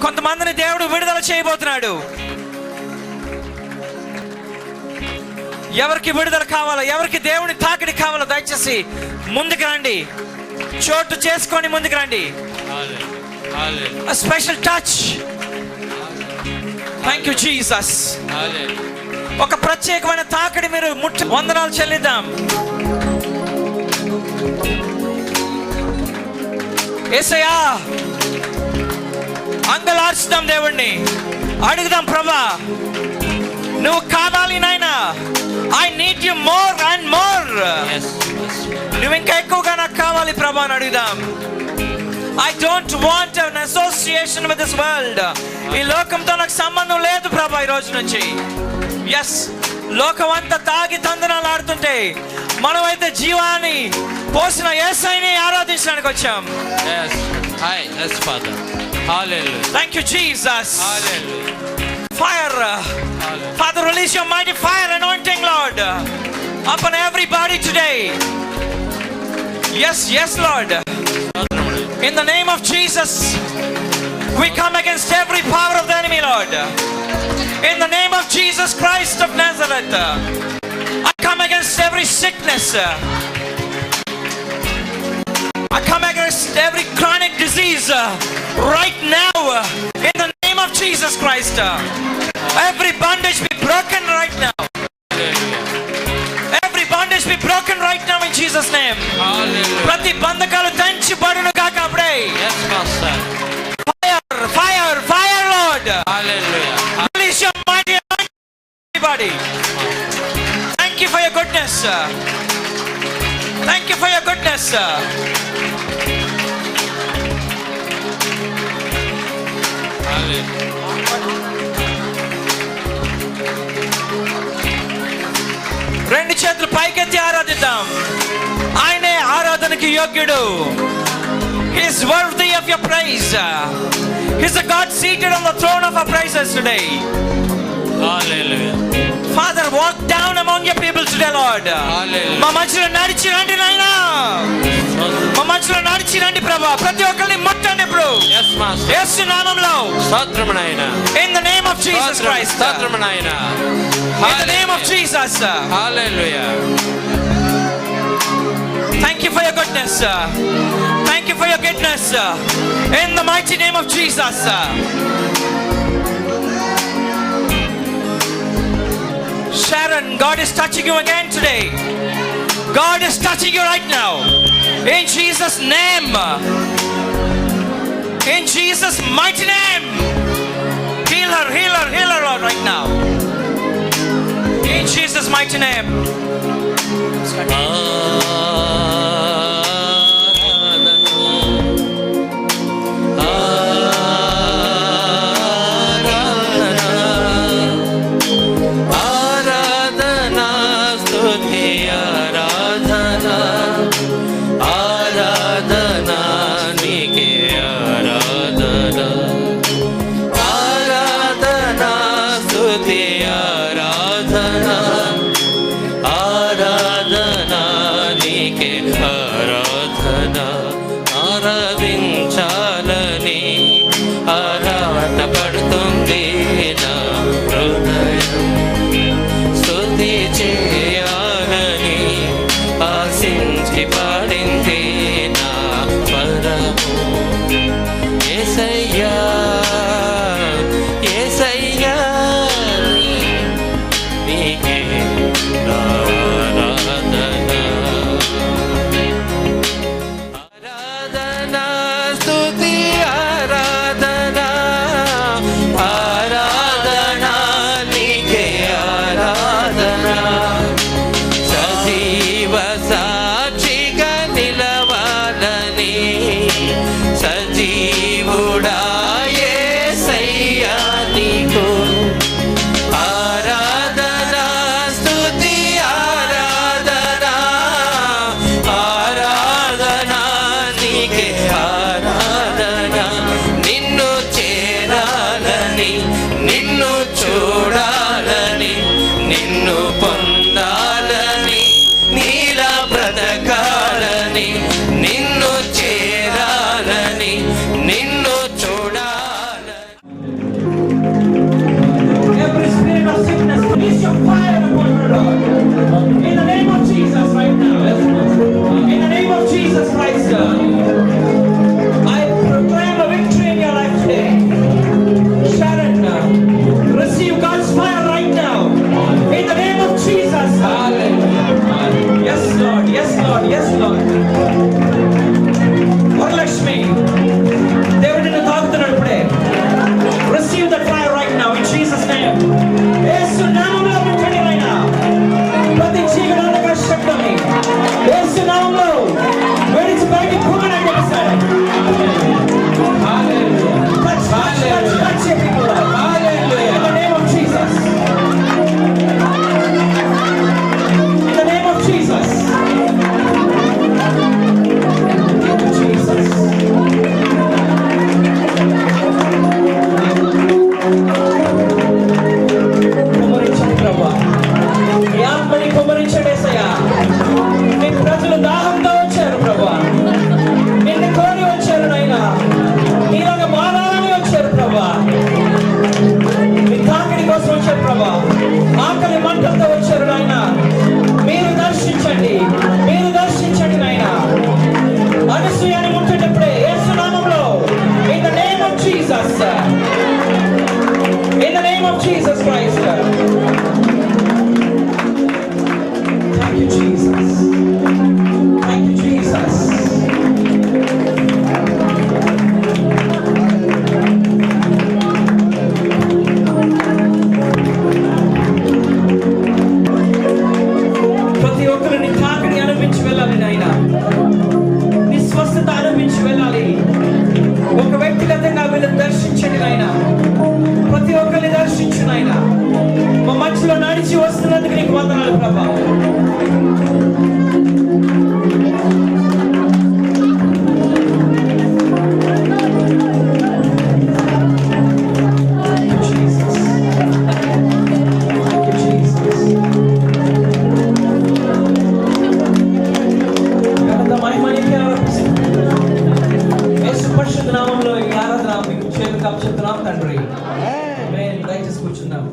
కొంతమందిని దేవుడు విడుదల చేయబోతున్నాడు. ఎవరికి విడుదల కావాలో, ఎవరికి దేవుని తాకిడి కావాలో దయచేసి ముందుకు రండి. చోటు చేసుకొని ముందుకు రండి. A special touch. Thank you Jesus. ఒక ప్రత్యేకమైన తాకిడి మీరు వందనాలు చెల్లిద్దాం. యేసయ్యా, అంగలార్చుదాం దేవుణ్ణి, అడుగుదాం ప్రభా నువ్వు కావాలి నాయనా. I need you more and more. నువ్వు ఇంకా ఎక్కువగా నాకు కావాలి ప్రభా అని అడుగుదాం. I don't want an association with this world. ఈ లోకంతో నాకు సంబంధం లేదు ప్రభా ఈ రోజు నుంచి. ఎస్, లోకం అంతా తాగి తందనాలు ఆడుతుంటే మనమైతే జీవాన్ని పోసిన యేసయ్యని ఆరాధించడానికి వచ్చాం. Yes Father. Hallelujah. Thank you Jesus. Hallelujah. Fire. Hallelujah. Father, release your mighty fire anointing, Lord, upon everybody today. Yes Lord. In the name of Jesus, we come against every power of the enemy, Lord. In the name of Jesus Christ of Nazareth, I come against every sickness. I come against every chronic disease right now in the name of Jesus Christ. Every bondage be broken right now. Every bondage be broken right now in Jesus name. ప్రతి బంధకాలు తెంచబడును గాక అప్పుడే. Yes Master. Fire Lord. Hallelujah. Release your mighty everybody. Thank you for your goodness. Thank you for your goodness. రెండు చేతులు పైకెత్తి ఆరాధిద్దాం. ఆయనే ఆరాధనకి యోగ్యుడు. He is worthy of your praise. He is a God seated on the throne of our praises today. Hallelujah. Father, walk down among your people today, Lord. Hallelujah. మా మధ్యలో నడిచి రండి నాయనా. మా మధ్యలో నడిచి రండి ప్రభా. ప్రతి ఒక్కరిని ముట్టండి ఇప్పుడు. Yes Master. యేసు నామములో. స్తోత్రము నాయనా. In the name of Jesus Christ. స్తోత్రము నాయనా. In the name of Jesus. Hallelujah. Thank you for your goodness. Thank you for your goodness. In the mighty name of Jesus. Sharon, God is touching you again today. God is touching you right now. In Jesus' name. In Jesus' mighty name. Heal her, Lord, right now. In Jesus' mighty name. ఆరాధన వ్యక్తిగతంగా వీళ్ళని దర్శించండి నాయన. ప్రతి ఒక్కరిని దర్శించు నాయన. మా మధ్యలో నడిచి వస్తున్నందుకు నీకు వందనాలు ప్రభా. పరిశుద్ధ నామంలో ఈ ఆరాధన మీకు చేతులకు అప్పచెప్తున్నాం తండ్రి. ఆమేన్. దయచేసి కూర్చుందాం.